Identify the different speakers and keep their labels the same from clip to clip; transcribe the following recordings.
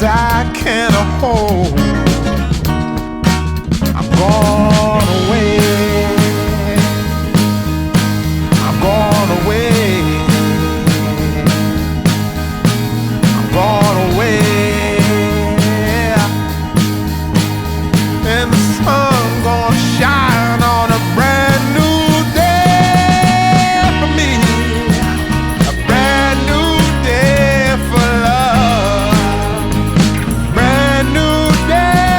Speaker 1: I can't hold. I'm gone away. I'm gone away. I'm gone away. And the sun gonna shine on a brand new day for me. A brand new day for love. Brand new day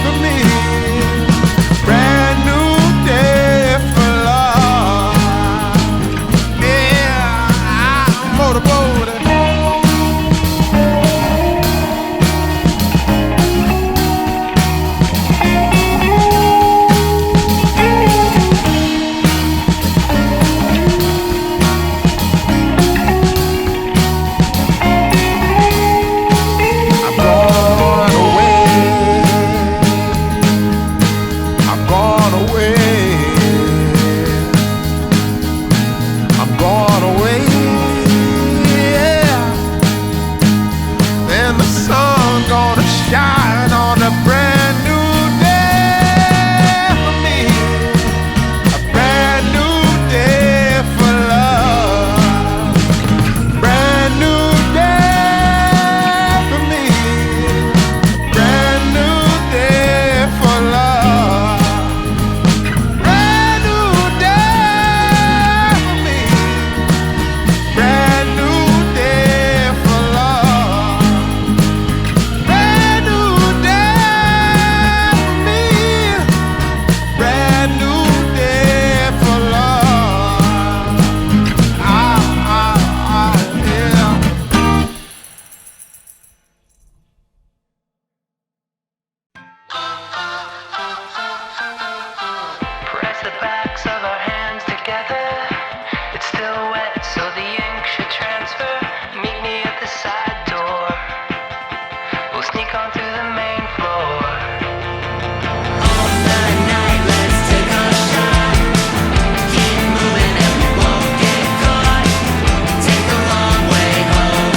Speaker 1: for me. Brand new day for love. Yeah, I'm motorboated. Shine on a brand new day for me. A brand new day for love. Brand new day for me. Brand new day for love. Brand new day for me. Brand new day for love. Brand new day for me. Brand new day for love. Yeah.
Speaker 2: Press the backs of our hands together. It's still wet, so the ink should transfer. Meet me at the side door. We'll sneak on through the main floor. All night, let's take a shot. Keep moving and we won't get caught. Take a long way home.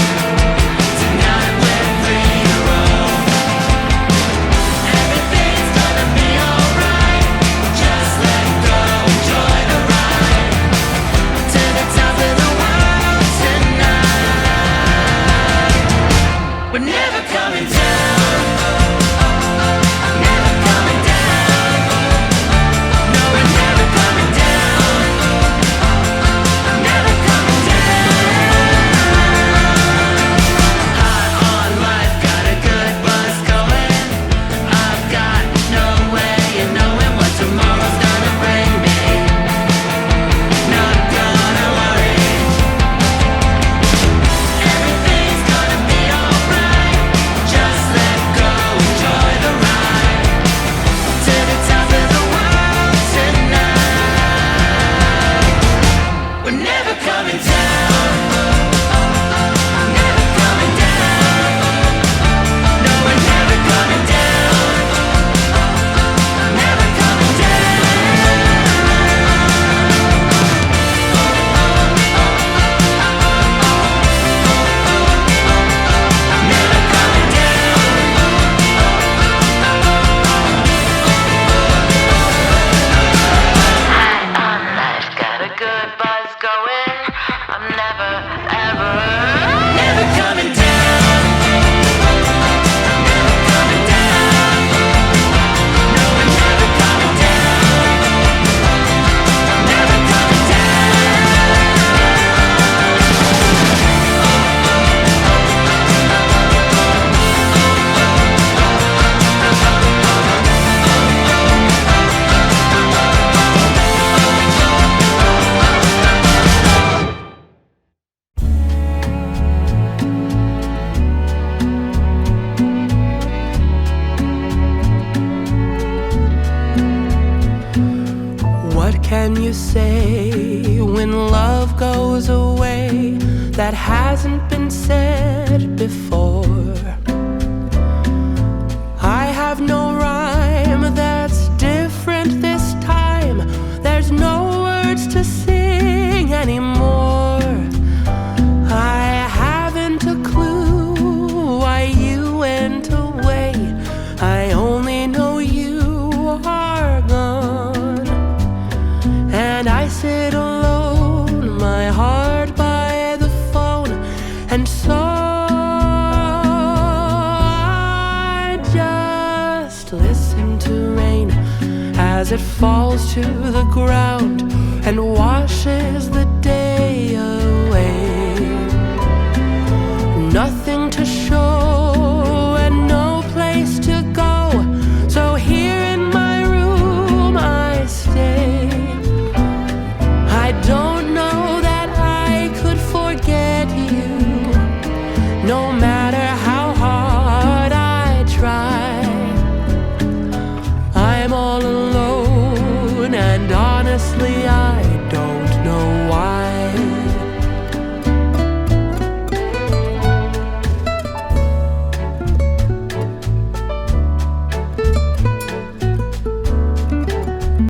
Speaker 2: Tonight we're free to roam. Everything's gonna be alright. Just let go, enjoy the ride. To the top of the world tonight. We're never coming down. Never coming down. No, we're never coming down. Never coming down. High on life, got a good buzz going. I've got no way of knowing what tomorrow's gonna bring me. Not gonna worry. Everything's gonna be alright. Just let go, enjoy the ride. To the top of the world tonight. We're never coming down. Never coming down. No, we're never coming down. Never coming down. Never coming down. High on life, got a good buzz going. I'm never, ever, never coming down. Never coming down. No, we're never coming down. Never coming
Speaker 3: What can you say when love goes away that hasn't been said before? I have no rhyme that's different this time. There's no words to sing anymore. I haven't a clue why to rain as it falls to the ground and washes the day away.